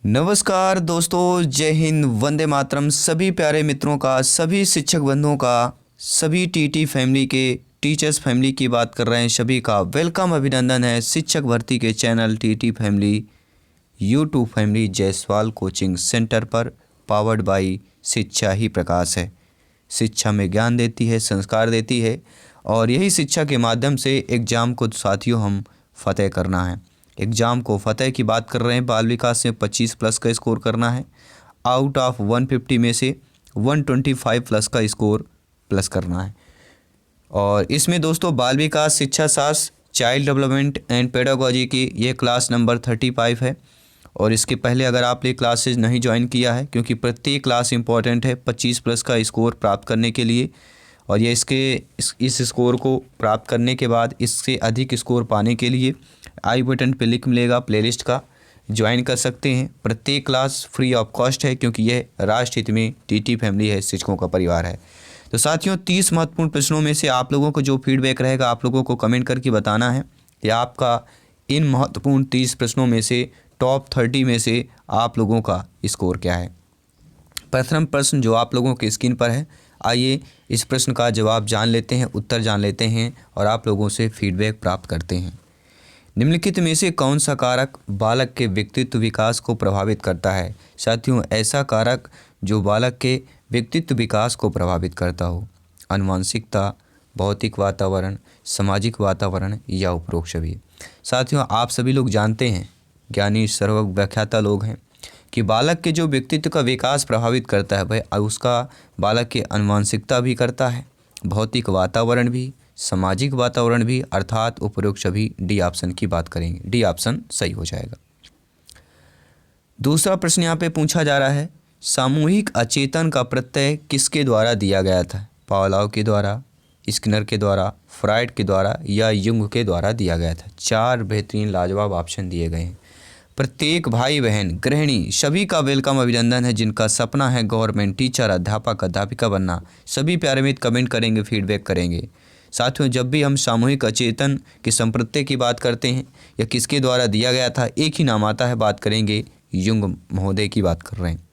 नमस्कार दोस्तों, जय हिंद, वंदे मातरम। सभी प्यारे मित्रों का, सभी शिक्षक बंधुओं का, सभी टीटी फैमिली के, टीचर्स फैमिली की बात कर रहे हैं, सभी का वेलकम, अभिनंदन है शिक्षक भर्ती के channel TT family, YouTube family Jaiswal coaching centre पर। पावर्ड बाई शिक्षा ही प्रकाश है। शिक्षा में ज्ञान देती है, संस्कार देती है, और यही शिक्षा के माध्यम से एग्ज़ाम को साथियों हम फतेह करना है। एग्ज़ाम को फतेह की बात कर रहे हैं। बाल विकास में 25 प्लस का स्कोर करना है। आउट ऑफ 150 में से 125 प्लस का स्कोर प्लस करना है। और इसमें दोस्तों बाल विकास, शिक्षा शास्त्र, चाइल्ड डेवलपमेंट एंड पेडागोजी की ये क्लास नंबर 35 है। और इसके पहले अगर आपने क्लासेज नहीं ज्वाइन किया है, क्योंकि प्रत्येक क्लास इंपॉर्टेंट है 25 प्लस का स्कोर प्राप्त करने के लिए। और ये इस स्कोर को प्राप्त करने के बाद इससे अधिक स्कोर पाने के लिए आई बटन पे लिंक मिलेगा प्लेलिस्ट का, ज्वाइन कर सकते हैं। प्रत्येक क्लास फ्री ऑफ कॉस्ट है, क्योंकि यह राष्ट्र हित में टीटी फैमिली है, शिक्षकों का परिवार है। तो साथियों, 30 महत्वपूर्ण प्रश्नों में से आप लोगों को जो फीडबैक रहेगा, आप लोगों को कमेंट करके बताना है कि आपका इन महत्वपूर्ण 30 प्रश्नों में से टॉप 30 में से आप लोगों का स्कोर क्या है। प्रथम प्रश्न जो आप लोगों के स्क्रीन पर है, आइए इस प्रश्न का जवाब जान लेते हैं, उत्तर जान लेते हैं और आप लोगों से फीडबैक प्राप्त करते हैं। निम्नलिखित में से कौन सा कारक बालक के व्यक्तित्व विकास को प्रभावित करता है। साथियों, ऐसा कारक जो बालक के व्यक्तित्व विकास को प्रभावित करता हो। आनुवंशिकता, भौतिक वातावरण, सामाजिक वातावरण या उपरोक्त सभी। साथियों, आप सभी लोग जानते हैं, ज्ञानी सर्वव्याख्याता लोग हैं, कि बालक के जो व्यक्तित्व का विकास प्रभावित करता है, भाई उसका बालक के आनुवंशिकता भी करता है, भौतिक वातावरण भी, सामाजिक वातावरण भी, अर्थात उपरोक्त सभी। डी ऑप्शन की बात करेंगे, डी ऑप्शन सही हो जाएगा। दूसरा प्रश्न यहाँ पे पूछा जा रहा है, सामूहिक अचेतन का प्रत्यय किसके द्वारा दिया गया था। पावलोव के द्वारा, स्किनर के द्वारा, फ्राइड के द्वारा या युंग के द्वारा दिया गया था। 4 बेहतरीन लाजवाब ऑप्शन दिए गए हैं। प्रत्येक भाई बहन, गृहिणी सभी का वेलकम, अभिनंदन है, जिनका सपना है गवर्नमेंट टीचर, अध्यापक, अध्यापिका बनना। सभी प्यारे मित्र कमेंट करेंगे, फीडबैक करेंगे। साथियों, जब भी हम सामूहिक अचेतन के संप्रत्यय की बात करते हैं या किसके द्वारा दिया गया था, एक ही नाम आता है, बात करेंगे युंग महोदय की बात कर रहे हैं।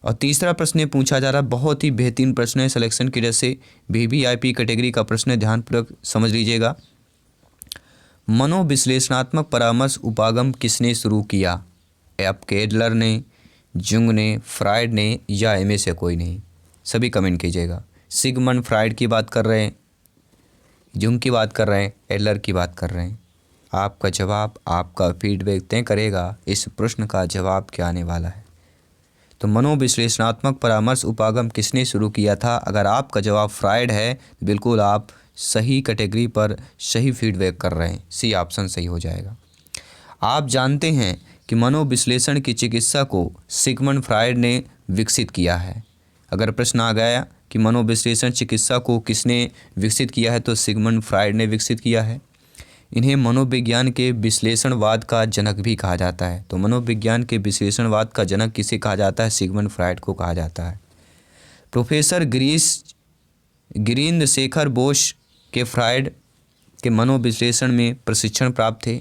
और तीसरा प्रश्न पूछा जा रहा है, बहुत ही बेहतरीन प्रश्न है, सिलेक्शन की वजह से वीवीआईपी कैटेगरी का प्रश्न है, ध्यानपूर्वक समझ लीजिएगा। मनोविश्लेषणात्मक परामर्श उपागम किसने शुरू किया। एफ केडलर ने, जुंग ने, फ्राइड ने या इनमें से कोई नहीं। सभी कमेंट कीजिएगा। सिगमंड फ्राइड की बात कर रहे हैं, जुंग की बात कर रहे हैं, एडलर की बात कर रहे हैं। आपका जवाब, आपका फीडबैक तय करेगा इस प्रश्न का जवाब क्या आने वाला है। तो मनोविश्लेषणात्मक परामर्श उपागम किसने शुरू किया था। अगर आपका जवाब फ्राइड है, बिल्कुल आप सही कैटेगरी पर सही फीडबैक कर रहे हैं, सी ऑप्शन सही हो जाएगा। आप जानते हैं कि मनोविश्लेषण की चिकित्सा को सिगमंड फ्राइड ने विकसित किया है। अगर प्रश्न आ गया कि मनोविश्लेषण चिकित्सा को किसने विकसित किया है, तो सिगमंड फ्राइड ने विकसित किया है। इन्हें मनोविज्ञान के विश्लेषणवाद का जनक भी कहा जाता है। तो मनोविज्ञान के विश्लेषणवाद का जनक किसे कहा जाता है, सिगमंड फ्राइड को कहा जाता है। प्रोफेसर गिरीन्द्र शेखर बोस के फ्राइड के मनोविश्लेषण में प्रशिक्षण प्राप्त थे।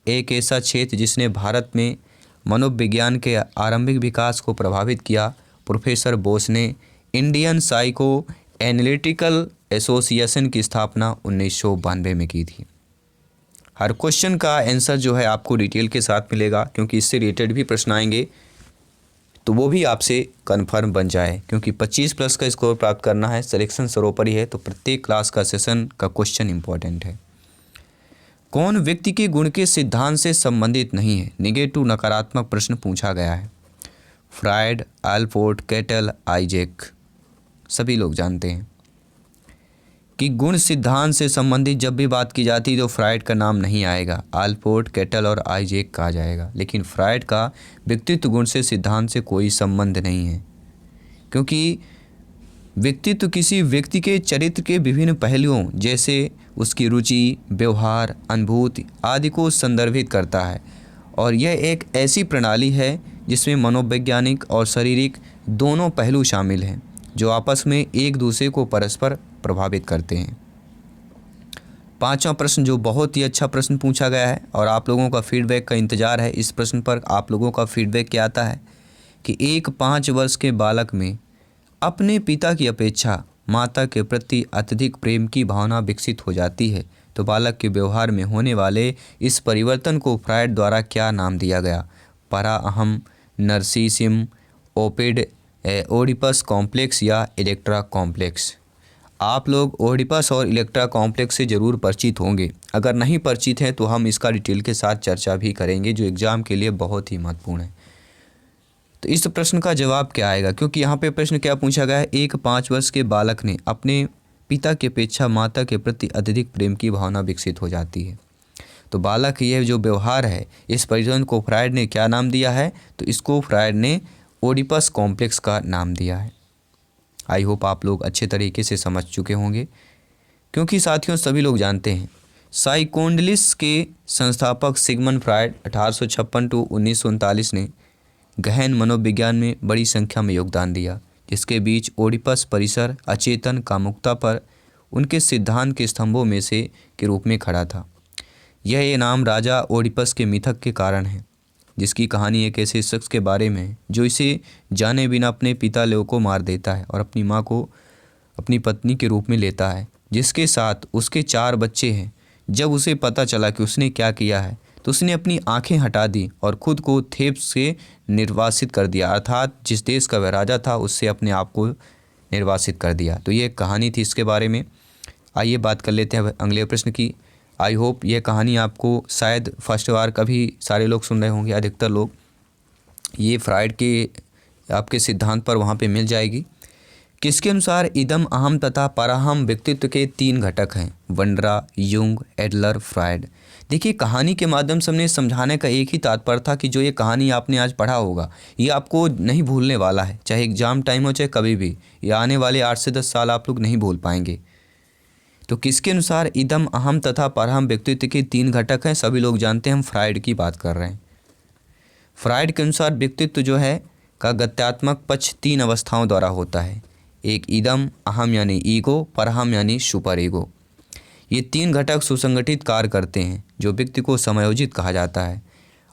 एक ऐसा क्षेत्र जिसने भारत में मनोविज्ञान के आरंभिक विकास को प्रभावित किया। प्रोफेसर बोस ने इंडियन साइको एनालिटिकल एसोसिएशन की स्थापना 1992 में की थी। हर क्वेश्चन का आंसर जो है आपको डिटेल के साथ मिलेगा, क्योंकि इससे रिलेटेड भी प्रश्न आएंगे, तो वो भी आपसे कंफर्म बन जाए, क्योंकि 25 प्लस का स्कोर प्राप्त करना है, सिलेक्शन सर्वोपरि है, तो प्रत्येक क्लास का सेशन का क्वेश्चन इंपॉर्टेंट है। कौन व्यक्ति के गुण के सिद्धांत से संबंधित नहीं है। निगेटिव, नकारात्मक प्रश्न पूछा गया है। Freud, Allport, Cattell, Eysenck. सभी लोग जानते हैं कि गुण सिद्धांत से संबंधित जब भी बात की जाती है तो फ्राइड का नाम नहीं आएगा, आल्पोर्ट, कैटल और आइजैक कहा जाएगा। लेकिन फ्राइड का व्यक्तित्व गुण से सिद्धांत से कोई संबंध नहीं है, क्योंकि व्यक्तित्व किसी व्यक्ति के चरित्र के विभिन्न पहलुओं जैसे उसकी रुचि, व्यवहार, अनुभूति आदि को संदर्भित करता है। और यह एक ऐसी प्रणाली है जिसमें मनोवैज्ञानिक और शारीरिक दोनों पहलू शामिल हैं, जो आपस में एक दूसरे को परस्पर प्रभावित करते हैं। पांचवा प्रश्न जो बहुत ही अच्छा प्रश्न पूछा गया है और आप लोगों का फीडबैक का इंतज़ार है। इस प्रश्न पर आप लोगों का फीडबैक क्या आता है कि एक 5 वर्ष के बालक में अपने पिता की अपेक्षा माता के प्रति अत्यधिक प्रेम की भावना विकसित हो जाती है, तो बालक के व्यवहार में होने वाले इस परिवर्तन को फ्रायड द्वारा क्या नाम दिया गया? परा अहम, नर्सिसिम, ओपिड, ओडिपस कॉम्प्लेक्स या इलेक्ट्रा कॉम्प्लेक्स। आप लोग ओडिपस और इलेक्ट्रा कॉम्प्लेक्स से ज़रूर परिचित होंगे। अगर नहीं परिचित हैं तो हम इसका डिटेल के साथ चर्चा भी करेंगे, जो एग्ज़ाम के लिए बहुत ही महत्वपूर्ण है। तो इस प्रश्न का जवाब क्या आएगा, क्योंकि यहाँ पे प्रश्न क्या पूछा गया है, एक 5 वर्ष के बालक ने अपने पिता की अपेक्षा माता के प्रति अत्यधिक प्रेम की भावना विकसित हो जाती है। तो बालक यह जो व्यवहार है, इस परिवर्तन को फ्रायड ने क्या नाम दिया है? तो इसको फ्रायड ने ओडिपस कॉम्प्लेक्स का नाम दिया है। आई होप आप लोग अच्छे तरीके से समझ चुके होंगे, क्योंकि साथियों सभी लोग जानते हैं साइकोएनालिसिस के संस्थापक सिगमंड फ्रायड 1856 टू 1939 ने गहन मनोविज्ञान में बड़ी संख्या में योगदान दिया, जिसके बीच ओडिपस परिसर अचेतन कामुकता पर उनके सिद्धांत के स्तंभों में से के रूप में खड़ा था। यह नाम राजा ओडिपस के मिथक के कारण है, जिसकी कहानी एक ऐसे शख्स के बारे में है जो इसे जाने बिना अपने पिता लेओ को मार देता है और अपनी माँ को अपनी पत्नी के रूप में लेता है, जिसके साथ उसके 4 बच्चे हैं। जब उसे पता चला कि उसने क्या किया है तो उसने अपनी आंखें हटा दी और खुद को थेब्स से निर्वासित कर दिया, अर्थात जिस देश का वह राजा था उससे अपने आप को निर्वासित कर दिया। तो ये कहानी थी इसके बारे में। आइए बात कर लेते हैं अगले प्रश्न की। आई होप ये कहानी आपको शायद फर्स्ट बार कभी सारे लोग सुन रहे होंगे, अधिकतर लोग ये फ्रायड के आपके सिद्धांत पर वहाँ पे मिल जाएगी। किसके अनुसार इदम, अहम तथा पराहम व्यक्तित्व के 3 घटक हैं? वंडरा, युंग, एडलर, फ्रायड। देखिए, कहानी के माध्यम से हमने समझाने का एक ही तात्पर्य था कि जो ये कहानी आपने आज पढ़ा होगा ये आपको नहीं भूलने वाला है, चाहे एग्जाम टाइम हो चाहे कभी भी। ये आने वाले 8 से 10 साल आप लोग नहीं भूल पाएंगे। तो किसके अनुसार इदम, अहम तथा परहम व्यक्तित्व के 3 घटक हैं? सभी लोग जानते हैं, हम फ्रायड की बात कर रहे हैं। फ्रायड के अनुसार व्यक्तित्व जो है का गत्यात्मक पक्ष 3 अवस्थाओं द्वारा होता है। एक इदम, अहम यानी ईगो, परहम यानी सुपर ईगो। ये 3 घटक सुसंगठित कार्य करते हैं, जो व्यक्ति को समायोजित कहा जाता है,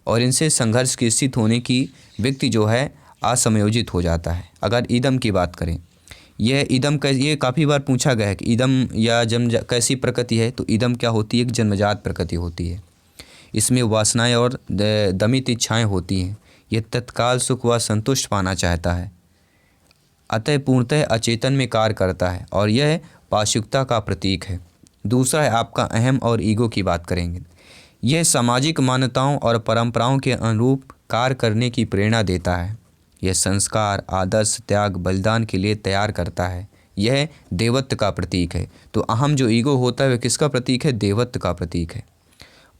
और इनसे संघर्ष की स्थिति होने की व्यक्ति जो है असमयोजित हो जाता है। अगर इदम की बात करें, यह इदम ये काफ़ी बार पूछा गया है कि इदम या जन्म कैसी प्रकृति है? तो इदम क्या होती है? एक जन्मजात प्रकृति होती है। इसमें वासनाएं और दमित इच्छाएं होती हैं। यह तत्काल सुख व संतुष्ट पाना चाहता है, अतः पूर्णतः अचेतन में कार्य करता है, और यह पाशुकता का प्रतीक है। दूसरा है आपका अहम और ईगो की बात करेंगे। यह सामाजिक मान्यताओं और परंपराओं के अनुरूप कार्य करने की प्रेरणा देता है। यह संस्कार, आदर्श, त्याग, बलिदान के लिए तैयार करता है। यह देवत्व का प्रतीक है। तो अहम जो ईगो होता है वह किसका प्रतीक है? देवत्व का प्रतीक है।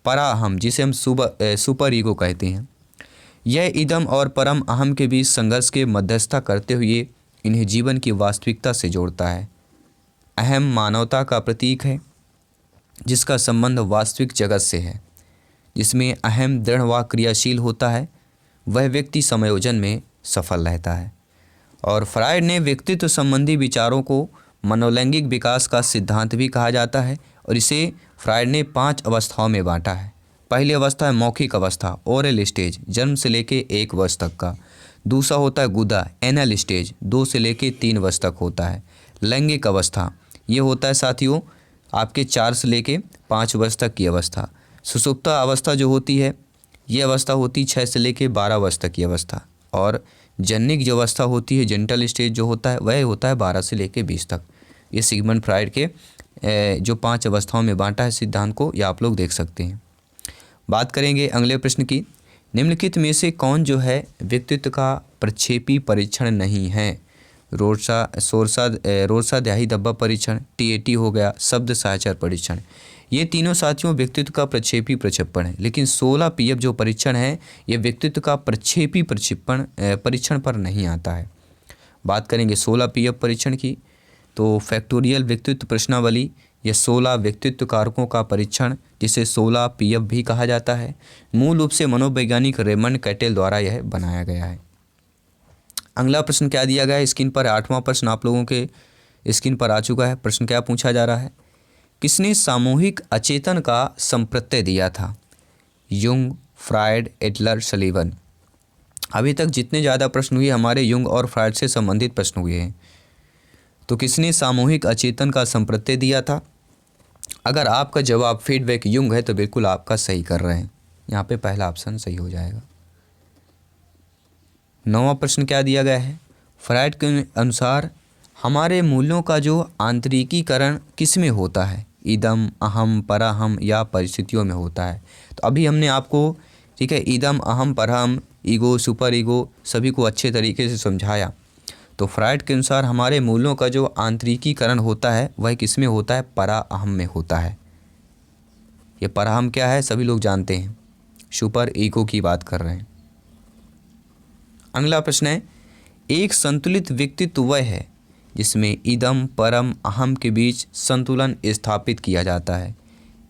परा अहम, जिसे हम सुपर ईगो कहते हैं, यह इदम और परम अहम के बीच संघर्ष के मध्यस्थता करते हुए इन्हें जीवन की वास्तविकता से जोड़ता है। अहम मानवता का प्रतीक है, जिसका संबंध वास्तविक जगत से है। जिसमें अहम दृढ़ व क्रियाशील होता है, वह व्यक्ति समायोजन में सफल रहता है। और फ्रायड ने व्यक्तित्व संबंधी विचारों को मनोलैंगिक विकास का सिद्धांत भी कहा जाता है, और इसे फ्रायड ने 5 अवस्थाओं में बांटा है। पहली अवस्था है मौखिक अवस्था, ओरल स्टेज, जन्म से लेके 1 वर्ष तक का। दूसरा होता है गुदा, एनल स्टेज, 2 से लेके 3 वर्ष तक होता है। लैंगिक अवस्था, ये होता है साथियों आपके 4 से लेके 5 वर्ष तक की अवस्था। सुषुप्ता अवस्था जो होती है, ये अवस्था होती 6 से लेके 12 वर्ष तक की अवस्था। और जनिक जो अवस्था होती है, जेंटल स्टेज जो होता है, वह होता है 12 से लेके 20 तक। ये सिगमंड फ्रायड के जो 5 अवस्थाओं में बांटा है सिद्धांत को, ये आप लोग देख सकते हैं। बात करेंगे अगले प्रश्न की। निम्नलिखित में से कौन जो है व्यक्तित्व का प्रक्षेपी परीक्षण नहीं है? रोरसा द्याही धब्बा परीक्षण, TAT हो गया, शब्द साहचर्य परीक्षण। ये तीनों साथियों व्यक्तित्व का प्रक्षेपी प्रक्षेपण है। लेकिन 16 PF जो परीक्षण है, ये व्यक्तित्व का प्रक्षेपी परीक्षण पर नहीं आता है। बात करेंगे 16 PF परीक्षण की, तो फैक्टोरियल व्यक्तित्व प्रश्नावली, यह 16 व्यक्तित्व कारकों का परीक्षण, जिसे 16 PF भी कहा जाता है, मूल रूप से मनोवैज्ञानिक रेमंड कैटेल द्वारा यह बनाया गया है। अगला प्रश्न क्या दिया गया है स्क्रीन पर? 8वां प्रश्न आप लोगों के स्क्रीन पर आ चुका है। प्रश्न क्या पूछा जा रहा है किसने सामूहिक अचेतन का संप्रत्यय दिया था? Jung, Freud, Adler, Sullivan. अभी तक जितने ज़्यादा प्रश्न हुए हमारे युंग और फ्रायड से संबंधित प्रश्न हुए हैं। तो किसने सामूहिक अचेतन का संप्रत्यय दिया था? अगर आपका जवाब फीडबैक युंग है तो बिल्कुल आपका सही कर रहे हैं, यहाँ पे पहला ऑप्शन सही हो जाएगा। 9वां प्रश्न क्या दिया गया है? फ्रायड के अनुसार हमारे मूल्यों का जो आंतरिकीकरण किस में होता है? इदम, अहम, पराहम या परिस्थितियों में होता है? तो अभी हमने आपको, ठीक है, इदम, अहम, परहम, ईगो, सुपर ईगो सभी को अच्छे तरीके से समझाया। तो फ्रायड के अनुसार हमारे मूल्यों का जो आंतरिकीकरण होता है वह किस में होता है? परा अहम में होता है। ये पराहम क्या है सभी लोग जानते हैं, सुपर ईगो की बात कर रहे हैं। अगला प्रश्न है, एक संतुलित व्यक्तित्व वह है जिसमें इदम, परम, अहम के बीच संतुलन स्थापित किया जाता है।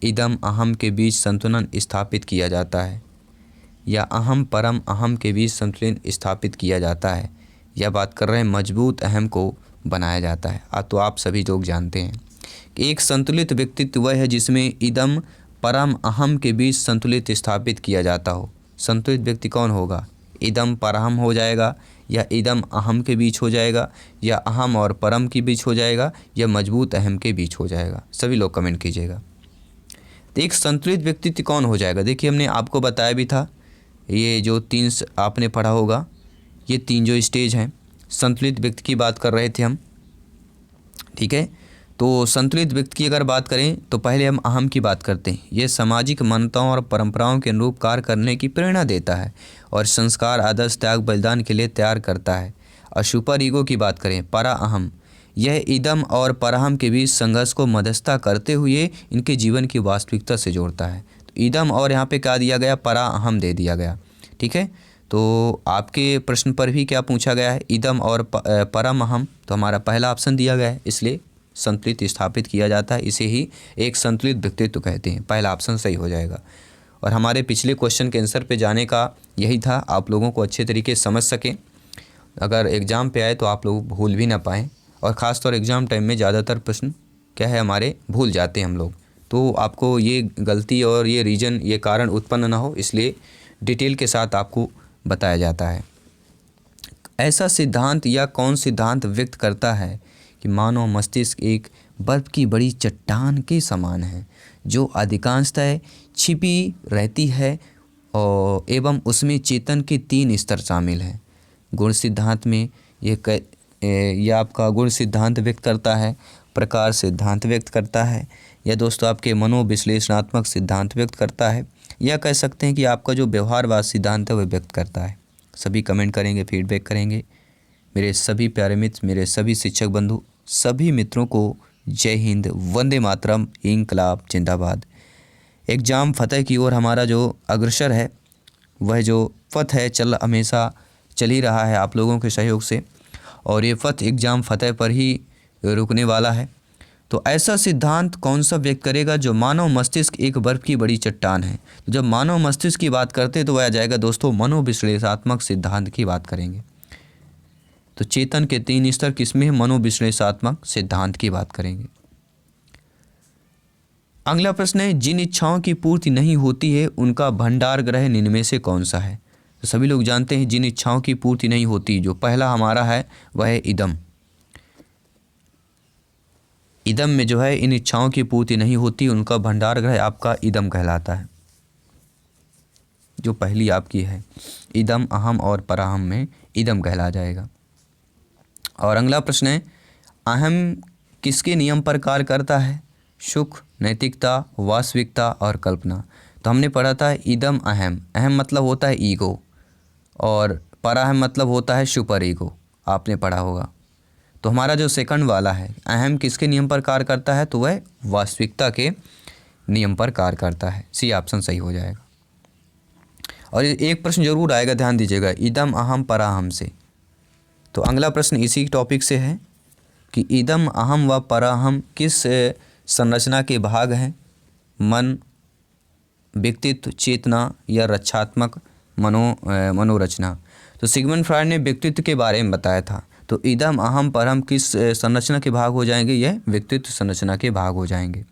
इदम, अहम के बीच संतुलन स्थापित किया जाता है, या अहम, परम, अहम के बीच संतुलन स्थापित किया जाता है, यह बात कर रहे हैं मजबूत अहम को बनाया जाता है। तो आप सभी लोग जानते हैं कि एक संतुलित व्यक्तित्व वह है जिसमें इदम, परम, अहम के बीच संतुलित स्थापित किया जाता हो। संतुलित व्यक्ति कौन होगा? इदम परहम हो जाएगा, या इदम अहम के बीच हो जाएगा, या अहम और परम के बीच हो जाएगा, या मजबूत अहम के बीच हो जाएगा। सभी लोग कमेंट कीजिएगा। तो एक संतुलित व्यक्तित्व कौन हो जाएगा? देखिए हमने आपको बताया भी था, ये जो 3 आपने पढ़ा होगा, ये 3 जो स्टेज हैं संतुलित व्यक्ति की बात कर रहे थे हम, ठीक है। तो संतुलित व्यक्ति की अगर बात करें तो पहले हम अहम की बात करते हैं। ये सामाजिक मान्यताओं और परंपराओं के अनुरूप कार्य करने की प्रेरणा देता है और संस्कार, आदर्श, त्याग, बलिदान के लिए तैयार करता है। और सुपर ईगो की बात करें, परा अहम, यह इदम और परहम के बीच संघर्ष को मध्यस्थता करते हुए इनके जीवन की वास्तविकता से जोड़ता है। तो इदम और यहाँ पे क्या दिया गया? परा अहम दे दिया गया, ठीक है। तो आपके प्रश्न पर भी क्या पूछा गया है? इदम और परम अहम, तो हमारा पहला ऑप्शन दिया गया है, इसलिए संतुलित स्थापित किया जाता है, इसे ही एक संतुलित व्यक्तित्व कहते हैं। पहला ऑप्शन सही हो जाएगा। और हमारे पिछले क्वेश्चन के आंसर पे जाने का यही था, आप लोगों को अच्छे तरीके से समझ सकें, अगर एग्ज़ाम पे आए तो आप लोग भूल भी ना पाएँ। और ख़ासतौर एग्ज़ाम टाइम में ज़्यादातर प्रश्न क्या है हमारे भूल जाते हैं हम लोग, तो आपको ये गलती और ये रीज़न, ये कारण उत्पन्न ना हो, इसलिए डिटेल के साथ आपको बताया जाता है। ऐसा सिद्धांत या कौन सिद्धांत व्यक्त करता है कि मानव मस्तिष्क एक बर्फ की बड़ी चट्टान के समान है जो अधिकांशतः छिपी रहती है और एवं उसमें चेतन के 3 स्तर शामिल हैं। गुण सिद्धांत में ये आपका गुण सिद्धांत व्यक्त करता है, प्रकार सिद्धांत व्यक्त करता है, या दोस्तों आपके मनोविश्लेषणात्मक सिद्धांत व्यक्त करता है, या कह सकते हैं कि आपका जो व्यवहारवाद सिद्धांत है वह व्यक्त करता है। सभी कमेंट करेंगे, फीडबैक करेंगे। मेरे सभी प्यारे मित्र, मेरे सभी शिक्षक बंधु, सभी मित्रों को जय हिंद, वंदे मातरम, इंकलाब जिंदाबाद। एग्ज़ाम फतेह की ओर हमारा जो अग्रसर है, वह जो पथ है हमेशा चल ही रहा है आप लोगों के सहयोग से, और ये पथ एग्ज़ाम फतेह पर ही रुकने वाला है। तो ऐसा सिद्धांत कौन सा व्यक्त करेगा जो मानव मस्तिष्क एक बर्फ की बड़ी चट्टान है? तो जब मानव मस्तिष्क की बात करते हैं तो वह आ जाएगा दोस्तों मनोविश्लेषणात्मक सिद्धांत की बात करेंगे। तो चेतन के 3 स्तर किसमें है? मनोविश्लेषणात्मक सिद्धांत की बात करेंगे। अगला प्रश्न है, जिन इच्छाओं की पूर्ति नहीं होती है उनका भंडार ग्रह निम्न में से कौन सा है? तो सभी लोग जानते हैं जिन इच्छाओं की पूर्ति नहीं होती, जो पहला हमारा है वह है इदम। इदम में जो है इन इच्छाओं की पूर्ति नहीं होती, उनका भंडार ग्रह आपका इदम कहलाता है, जो पहली आपकी है इदम, अहम और पराहम में इदम कहला जाएगा। और अगला प्रश्न है, अहम किसके नियम पर कार्य करता है? सुख, नैतिकता, वास्तविकता और कल्पना। तो हमने पढ़ा था इदम अहम, अहम मतलब होता है ईगो, और पराहम मतलब होता है सुपर ईगो, आपने पढ़ा होगा। तो हमारा जो सेकंड वाला है, अहम किसके नियम पर कार्य करता है? तो वह वास्तविकता के नियम पर कार्य करता है, सी ऑप्शन सही हो जाएगा। और एक प्रश्न जरूर आएगा, ध्यान दीजिएगा, इदम अहम पराहम से। तो अगला प्रश्न इसी टॉपिक से है कि इदम, अहम व पराहम किस संरचना के भाग हैं? मन, व्यक्तित्व, चेतना या रक्षात्मक मनोरचना। तो सिगमंड फ्रायड ने व्यक्तित्व के बारे में बताया था। तो इदम, अहम, परहम किस संरचना के भाग हो जाएंगे? यह व्यक्तित्व संरचना के भाग हो जाएंगे।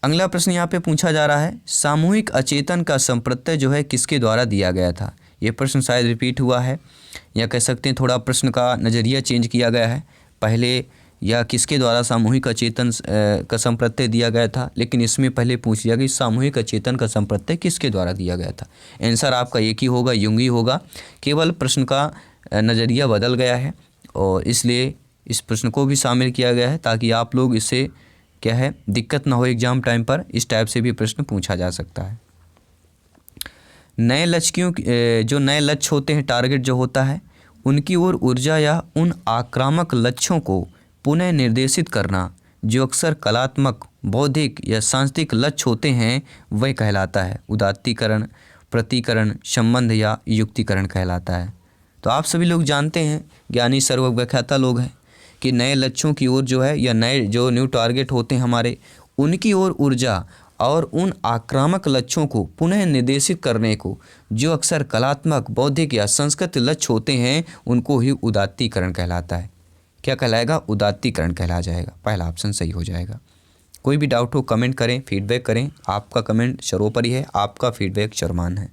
अगला प्रश्न यहाँ पे पूछा जा रहा है, सामूहिक अचेतन का संप्रत्यय जो है किसके द्वारा दिया गया था। ये प्रश्न शायद रिपीट हुआ है, या कह सकते हैं थोड़ा प्रश्न का नज़रिया चेंज किया गया है। पहले या किसके द्वारा सामूहिक अचेतन का संप्रत्यय दिया गया था, लेकिन इसमें पहले पूछ लिया कि सामूहिक अचेतन का संप्रत्यय किसके द्वारा दिया गया था। आंसर आपका एक ही होगा, युंग ही होगा। केवल प्रश्न का नज़रिया बदल गया है और इसलिए इस प्रश्न को भी शामिल किया गया है, ताकि आप लोग इससे क्या है दिक्कत ना हो एग्जाम टाइम पर। इस टाइप से भी प्रश्न पूछा जा सकता है। नए लक्ष्यों जो नए लक्ष्य होते हैं, टारगेट जो होता है, उनकी ओर ऊर्जा या उन आक्रामक लक्ष्यों को पुनः निर्देशित करना जो अक्सर कलात्मक, बौद्धिक या सांस्कृतिक लक्ष्य होते हैं, वह कहलाता है उदात्तीकरण, प्रतिकरण, संबंध या युक्तिकरण कहलाता है। तो आप सभी लोग जानते हैं, ज्ञानी सर्वव्याख्याता लोग हैं, कि नए लक्ष्यों की ओर जो है या नए जो न्यू टारगेट होते हैं हमारे, उनकी ओर ऊर्जा और उन आक्रामक लक्ष्यों को पुनः निर्देशित करने को जो अक्सर कलात्मक, बौद्धिक या सांस्कृतिक लक्ष्य होते हैं, उनको ही उदात्तीकरण कहलाता है। क्या कहलाएगा? उदात्तीकरण कहला जाएगा। पहला ऑप्शन सही हो जाएगा। कोई भी डाउट हो कमेंट करें, फीडबैक करें। आपका कमेंट सर्वोपरि है, आपका फीडबैक सर्वमान्य है।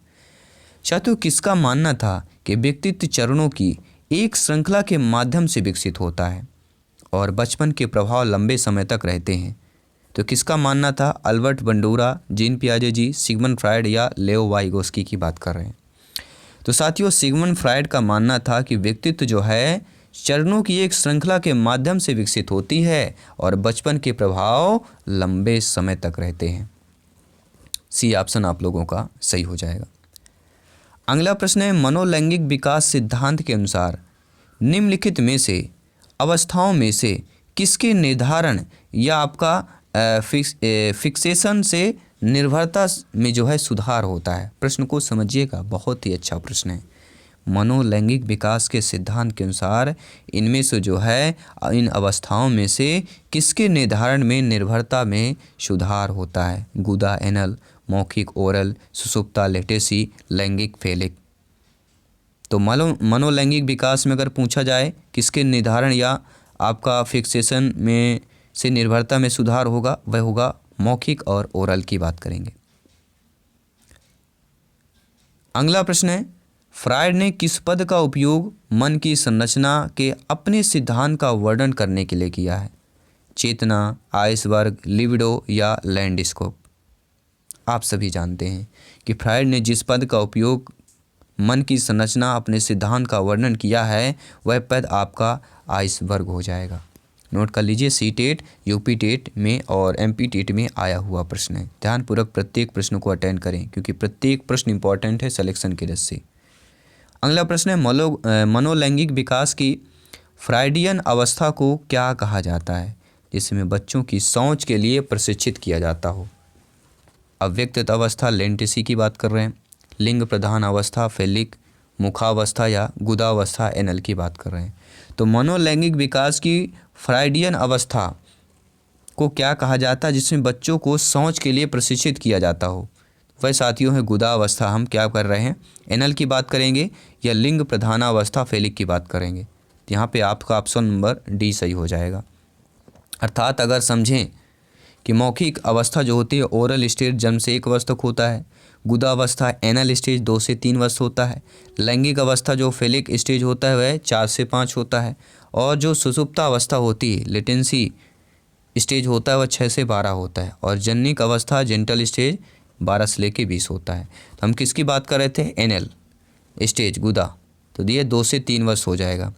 साथियों, किसका मानना था कि व्यक्तित्व चरणों की एक श्रृंखला के माध्यम से विकसित होता है और बचपन के प्रभाव लंबे समय तक रहते हैं? तो किसका मानना था? अल्बर्ट बंडूरा, जीन पियाजे जी, सिगमंड फ्रायड या लेओ वाइगोस्की की बात कर रहे हैं। तो साथियों, सिगमंड फ्रायड का मानना था कि व्यक्तित्व जो है चरणों की एक श्रृंखला के माध्यम से विकसित होती है और बचपन के प्रभाव लंबे समय तक रहते हैं। सी ऑप्शन आप लोगों का सही हो जाएगा। अगला प्रश्न है, मनोलैंगिक विकास सिद्धांत के अनुसार निम्नलिखित में से अवस्थाओं में से किसके निर्धारण या आपका फिक्सेशन से निर्भरता में जो है सुधार होता है? प्रश्न को समझिएगा, बहुत ही अच्छा प्रश्न है। मनोलैंगिक विकास के सिद्धांत के अनुसार इनमें से जो है इन अवस्थाओं में से किसके निर्धारण में, निर्भरता में सुधार होता है? गुदा एनल, मौखिक ओरल, सुषुप्ता लेटेसी, लैंगिक फेलिक। तो मनोलैंगिक विकास में अगर पूछा जाए किसके निर्धारण या आपका फिक्सेशन में से निर्भरता में सुधार होगा, वह होगा मौखिक और ओरल की बात करेंगे। अगला प्रश्न है, फ्रायड ने किस पद का उपयोग मन की संरचना के अपने सिद्धांत का वर्णन करने के लिए किया है? चेतना, आइसबर्ग, लिबिडो या लैंडस्केप। आप सभी जानते हैं कि फ्रायड ने जिस पद का उपयोग मन की संरचना अपने सिद्धांत का वर्णन किया है, वह पद आपका आइसबर्ग हो जाएगा। नोट कर लीजिए, सी टेट, यूपी टेट में और एमपी टेट में आया हुआ प्रश्न है। ध्यानपूर्वक प्रत्येक प्रश्न को अटेंड करें, क्योंकि प्रत्येक प्रश्न इंपॉर्टेंट है सिलेक्शन की दृष्टि से। अगला प्रश्न है, मनोलैंगिक विकास की फ्रायडियन अवस्था को क्या कहा जाता है, जिसमें बच्चों की सोच के लिए प्रशिक्षित किया जाता हो? अव्यक्तित अवस्था लेंटेसी की बात कर रहे हैं, लिंग प्रधान अवस्था फेलिक, मुखावस्था या गुदावस्था एनल की बात कर रहे हैं। तो मनोलैंगिक विकास की फ्रायडियन अवस्था को क्या कहा जाता है, जिसमें बच्चों को सोच के लिए प्रशिक्षित किया जाता हो? वह साथियों है गुदावस्था। हम क्या कर रहे हैं, एनल की बात करेंगे या लिंग प्रधानावस्था फेलिक की बात करेंगे। तो यहाँ पे आपका ऑप्शन नंबर डी सही हो जाएगा। अर्थात अगर समझें कि मौखिक अवस्था जो होती है ओरल स्टेज जन्म से 1 वर्ष तक होता है, गुदावस्था एनल स्टेज 2 से 3 वर्ष होता है, लैंगिक अवस्था जो फेलिक स्टेज होता है वह 4 से 5 होता है, और जो सुषुप्ता अवस्था होती है लेटेंसी स्टेज होता है वह 6 से 12 होता है, और जनिक अवस्था जेंटल स्टेज 12 से लेके 20 होता है। तो हम किसकी बात कर रहे थे? एनएल स्टेज गुदा, तो ये 2 से 3 वर्ष हो जाएगा।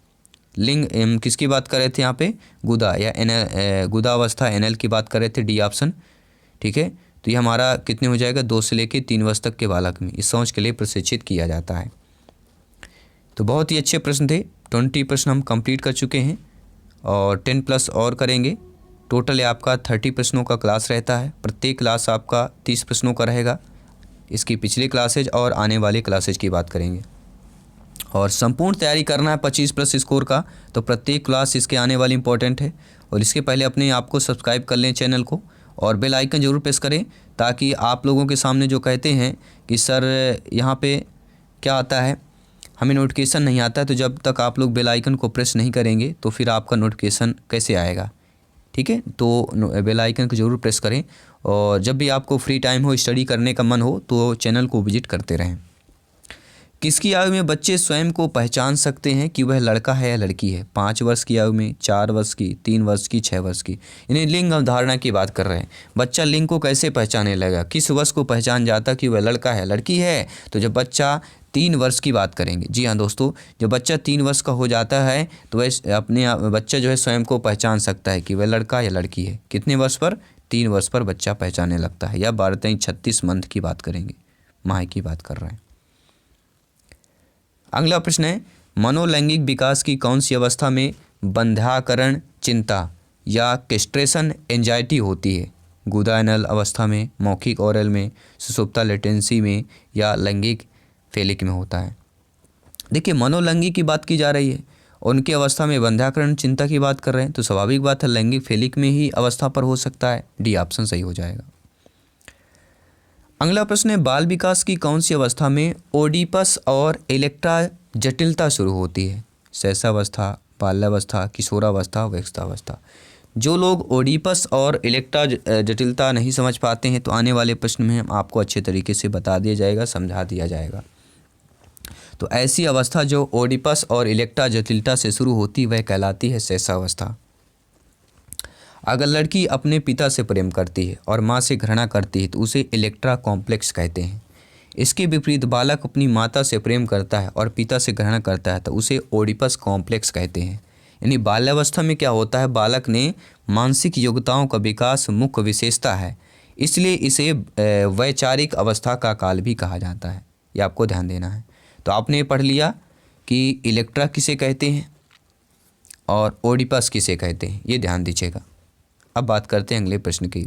लिंग हम किसकी बात कर रहे थे यहाँ पे? गुदा या एनएल, गुदावस्था एनएल की बात कर रहे थे, डी ऑप्शन। ठीक है, तो ये हमारा कितने हो जाएगा? 2 से लेके 3 वर्ष तक के बालक में इस सोच के लिए प्रशिक्षित किया जाता है। तो बहुत ही अच्छे प्रश्न थे। 20 प्रश्न हम कंप्लीट कर चुके हैं और 10 प्लस और करेंगे। टोटल आपका 30 प्रश्नों का क्लास रहता है। प्रत्येक क्लास आपका 30 प्रश्नों का रहेगा। इसकी पिछली क्लासेज और आने वाली क्लासेज की बात करेंगे, और संपूर्ण तैयारी करना है 25 प्लस स्कोर का। तो प्रत्येक क्लास इसके आने वाली इंपॉर्टेंट है, और इसके पहले अपने आप को सब्सक्राइब कर लें चैनल को, और बेल आइकन ज़रूर प्रेस करें, ताकि आप लोगों के सामने जो कहते हैं कि सर यहाँ पे क्या आता है, हमें नोटिफिकेशन नहीं आता है, तो जब तक आप लोग बेल आइकन को प्रेस नहीं करेंगे तो फिर आपका नोटिफिकेशन कैसे आएगा? ठीक है, तो बेल आइकन को ज़रूर प्रेस करें, और जब भी आपको फ्री टाइम हो, स्टडी करने का मन हो तो चैनल को विजिट करते रहें। किसकी आयु में बच्चे स्वयं को पहचान सकते हैं कि वह लड़का है या लड़की है? 5 वर्ष की आयु में, 4 वर्ष की, 3 वर्ष की, 6 वर्ष की। यानी लिंग अवधारणा की बात कर रहे हैं। बच्चा लिंग को कैसे पहचानने लगेगा? किस वर्ष को पहचान जाता कि वह लड़का है लड़की है? तो जब बच्चा 3 वर्ष की बात करेंगे। जी हाँ दोस्तों, जब बच्चा 3 वर्ष का हो जाता है तो वह अपने बच्चा जो है स्वयं को पहचान सकता है कि वह लड़का या लड़की है। कितने वर्ष पर? 3 वर्ष पर बच्चा पहचानने लगता है। या 12-36 मंथ की बात करेंगे, माह की बात कर रहे हैं। अगला प्रश्न है, मनोलैंगिक विकास की कौन सी अवस्था में बंध्याकरण चिंता या कैस्ट्रेशन एंजाइटी होती है? गुदानल अवस्था में, मौखिक ओरल में, सुषुप्ता लेटेंसी में या लैंगिक फेलिक में होता है? देखिए, मनोलैंगिक की बात की जा रही है, उनकी अवस्था में बंध्याकरण चिंता की बात कर रहे हैं, तो स्वाभाविक बात है लैंगिक फेलिक में ही अवस्था पर हो सकता है। डी ऑप्शन सही हो जाएगा। अगला प्रश्न है, बाल विकास की कौन सी अवस्था में ओडिपस और इलेक्ट्रा जटिलता शुरू होती है? शैशवावस्था, बाल्यावस्था, किशोरावस्था, वयस्कावस्था। जो लोग ओडिपस और इलेक्ट्रा जटिलता नहीं समझ पाते हैं तो आने वाले प्रश्न में आपको अच्छे तरीके से बता दिया जाएगा, समझा दिया जाएगा। तो ऐसी अवस्था जो ओडिपस और इलेक्ट्रा जटिलता से शुरू होती वह कहलाती है शैशवावस्था। अगर लड़की अपने पिता से प्रेम करती है और माँ से घृणा करती है तो उसे इलेक्ट्रा कॉम्प्लेक्स कहते हैं। इसके विपरीत बालक अपनी माता से प्रेम करता है और पिता से घृणा करता है तो उसे ओडिपस कॉम्प्लेक्स कहते हैं। यानी बाल्यावस्था में क्या होता है, बालक ने मानसिक योग्यताओं का विकास मुख्य विशेषता है, इसलिए इसे वैचारिक अवस्था का काल भी कहा जाता है। ये आपको ध्यान देना है। तो आपने पढ़ लिया कि इलेक्ट्रा किसे कहते हैं और ओडिपस किसे कहते हैं, ये ध्यान दीजिएगा। अब बात करते हैं अगले प्रश्न की।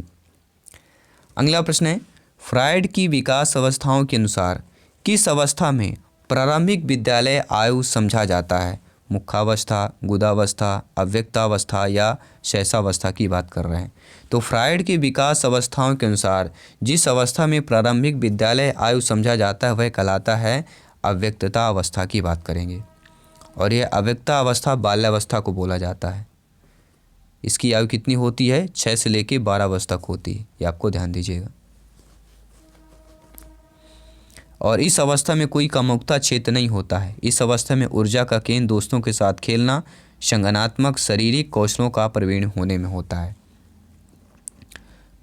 अगला प्रश्न है, फ्रायड की विकास अवस्थाओं के अनुसार किस अवस्था में प्रारंभिक विद्यालय आयु समझा जाता है? मुखावस्था, गुदावस्था, अव्यक्तावस्था या शैशवावस्था की बात कर रहे हैं। तो फ्रायड की विकास अवस्थाओं के अनुसार जिस अवस्था में प्रारंभिक विद्यालय आयु समझा जाता है वह कहलाता है अव्यक्तता अवस्था की बात करेंगे। और यह अव्यक्ता अवस्था बाल्यावस्था को बोला जाता है। इसकी आयु कितनी होती है? 6 से लेकर 12 वर्ष तक होती है। ये आपको ध्यान दीजिएगा। और इस अवस्था में कोई कामुकता क्षेत्र नहीं होता है। इस अवस्था में ऊर्जा का केंद्र दोस्तों के साथ खेलना, संज्ञानात्मक शारीरिक कौशलों का प्रवीण होने में होता है।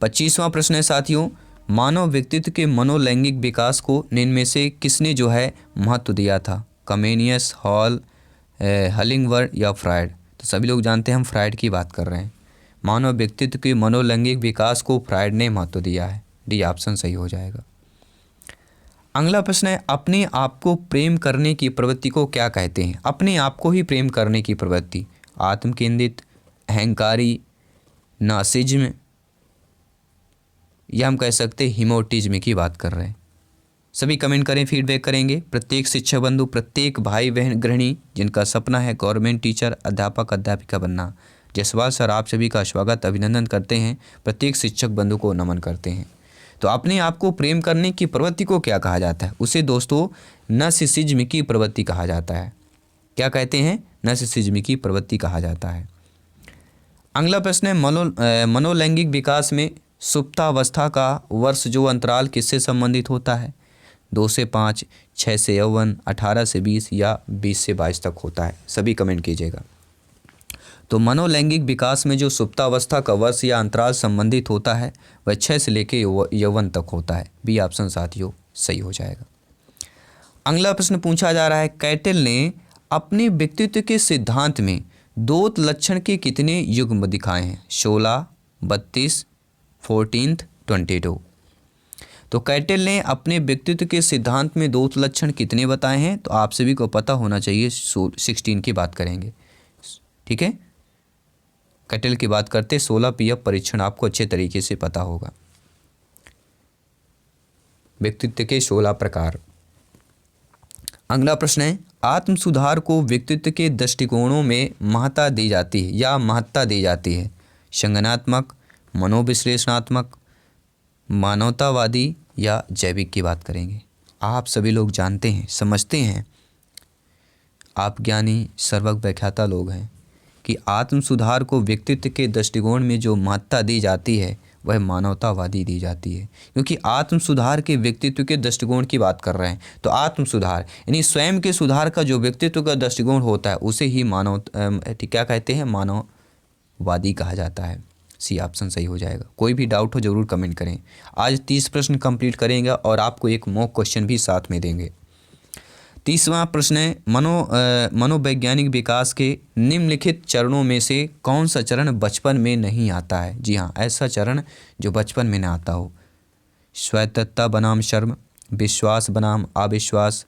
25वां प्रश्न है साथियों, मानव व्यक्तित्व के मनोलैंगिक विकास को निम्न में से किसने जो है महत्व दिया था? कमेनियस, हॉल, हलिंगवर्ड या फ्रायड? तो सभी लोग जानते हैं हम फ्रायड की बात कर रहे हैं। मानव व्यक्तित्व के मनोलैंगिक विकास को फ्रायड ने महत्व दिया है। डी ऑप्शन सही हो जाएगा। अगला प्रश्न है, अपने आप को प्रेम करने की प्रवृत्ति को क्या कहते हैं? अपने आप को ही प्रेम करने की प्रवृत्ति, आत्म केंद्रित, अहंकारी, नार्सिज्म, या हम कह सकते हैं हिमोटिज्म की बात कर रहे हैं। सभी कमेंट करें, फीडबैक करेंगे। प्रत्येक शिक्षक बंधु, प्रत्येक भाई बहन गृहिणी जिनका सपना है गवर्नमेंट टीचर, अध्यापक, अध्यापिका बनना, जसवाल सर आप सभी का स्वागत, अभिनंदन करते हैं। प्रत्येक शिक्षक बंधु को नमन करते हैं। तो अपने आप को प्रेम करने की प्रवृत्ति को क्या कहा जाता है? उसे दोस्तों नार्सिसिज्म की प्रवृत्ति कहा जाता है। क्या कहते हैं? नार्सिसिज्म की प्रवृत्ति कहा जाता है। अगला प्रश्न है, मनोलैंगिक विकास में सुप्तावस्था का वर्ष जो अंतराल किससे संबंधित होता है? 2 से 5, 6 से यौवन, 18 से 20 या 20 से 22 तक होता है। सभी कमेंट कीजिएगा। तो मनोलैंगिक विकास में जो सुप्तावस्था का वर्ष या अंतराल संबंधित होता है वह 6 से लेकर यौवन तक होता है। बी ऑप्शन साथियों सही हो जाएगा। अगला प्रश्न पूछा जा रहा है, कैटल ने अपने व्यक्तित्व के सिद्धांत में द्वैत लक्षण के कितने युग्म दिखाए हैं? 16, 32, 14, 22। तो कैटल ने अपने व्यक्तित्व के सिद्धांत में द्वैत लक्षण कितने बताए हैं? तो आप सभी को पता होना चाहिए, 16 की बात करेंगे। ठीक है, कैटल की बात करते 16 पीएफ परीक्षण आपको अच्छे तरीके से पता होगा। व्यक्तित्व के 16 प्रकार। अगला प्रश्न है, आत्म सुधार को व्यक्तित्व के दृष्टिकोणों में महत्ता दी जाती है या महत्ता दी जाती है? संज्ञानात्मक, मनोविश्लेषणात्मक, मानवतावादी या जैविक की बात करेंगे। आप सभी लोग जानते हैं, समझते हैं, आप ज्ञानी सर्वज्ञ व्याख्याता लोग हैं कि आत्म सुधार को व्यक्तित्व के दृष्टिकोण में जो महत्ता दी जाती है वह मानवतावादी दी जाती है। क्योंकि आत्म सुधार के व्यक्तित्व के दृष्टिकोण की बात कर रहे हैं, तो आत्म सुधार यानी स्वयं के सुधार का जो व्यक्तित्व का दृष्टिकोण होता है उसे ही क्या कहते हैं, मानववादी कहा जाता है। सी ऑप्शन सही हो जाएगा। कोई भी डाउट हो जरूर कमेंट करें। आज 30 प्रश्न कंप्लीट करेंगे और आपको एक मॉक क्वेश्चन भी साथ में देंगे। 30वां प्रश्न है, मनोवैज्ञानिक विकास के निम्नलिखित चरणों में से कौन सा चरण बचपन में नहीं आता है। जी हाँ, ऐसा चरण जो बचपन में न आता हो। स्वायत्तता बनाम शर्म, विश्वास बनाम अविश्वास,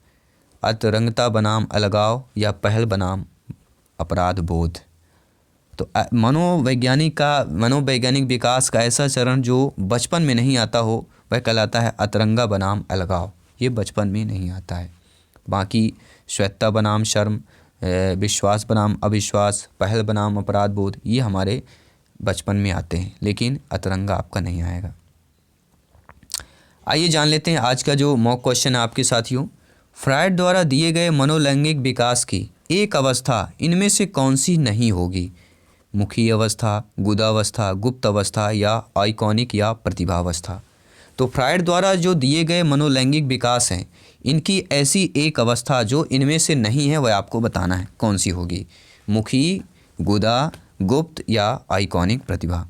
अंतरंगता बनाम अलगाव या पहल बनाम अपराध बोध। तो मनोवैज्ञानिक विकास का ऐसा चरण जो बचपन में नहीं आता हो वह कहलाता है अतरंगा बनाम अलगाव। ये बचपन में नहीं आता है। बाकी स्वायत्तता बनाम शर्म, विश्वास बनाम अविश्वास, पहल बनाम अपराध बोध ये हमारे बचपन में आते हैं, लेकिन अतरंगा आपका नहीं आएगा। आइए जान लेते हैं आज का जो मॉक क्वेश्चन है आपके साथियों। फ्रायड द्वारा दिए गए मनोलैंगिक विकास की एक अवस्था इनमें से कौन सी नहीं होगी। मुखी अवस्था, गुदावस्था, गुप्त अवस्था या आइकॉनिक या प्रतिभावस्था। तो फ्रायड द्वारा जो दिए गए मनोलैंगिक विकास हैं इनकी ऐसी एक अवस्था जो इनमें से नहीं है वह आपको बताना है कौन सी होगी। मुखी, गुदा, गुप्त या आइकॉनिक प्रतिभा।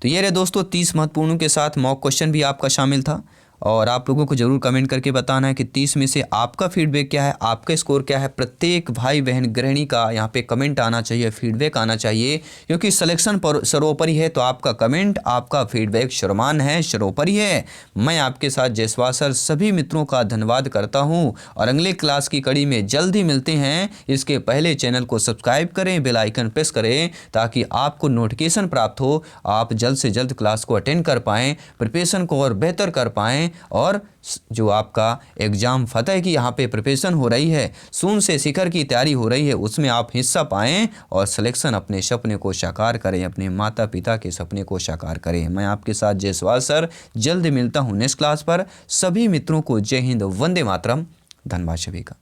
तो ये रहे दोस्तों 30 महत्वपूर्णों के साथ मॉक क्वेश्चन भी आपका शामिल था और आप लोगों को ज़रूर कमेंट करके बताना है कि 30 में से आपका फीडबैक क्या है, आपका स्कोर क्या है। प्रत्येक भाई बहन गृहिणी का यहाँ पे कमेंट आना चाहिए, फीडबैक आना चाहिए, क्योंकि सिलेक्शन पर सर्वोपरि है। तो आपका कमेंट, आपका फीडबैक सर्वमान्य है, सर्वोपरि है। मैं आपके साथ जयसवाल सर सभी मित्रों का धन्यवाद करता हूँ और अगले क्लास की कड़ी में जल्द ही मिलते हैं। इसके पहले चैनल को सब्सक्राइब करें, बेल आइकन प्रेस करें ताकि आपको नोटिफिकेशन प्राप्त हो, आप जल्द से जल्द क्लास को अटेंड कर पाएँ, प्रिपरेशन को और बेहतर कर पाएँ और जो आपका एग्ज़ाम फतह की यहाँ पे प्रिपरेशन हो रही है, शून्य से शिखर की तैयारी हो रही है, उसमें आप हिस्सा पाएँ और सिलेक्शन अपने सपने को साकार करें, अपने माता पिता के सपने को साकार करें। मैं आपके साथ जयसवाल सर जल्द मिलता हूँ नेक्स्ट क्लास पर। सभी मित्रों को जय हिंद, वंदे मातरम। धन्यवाद सभी का।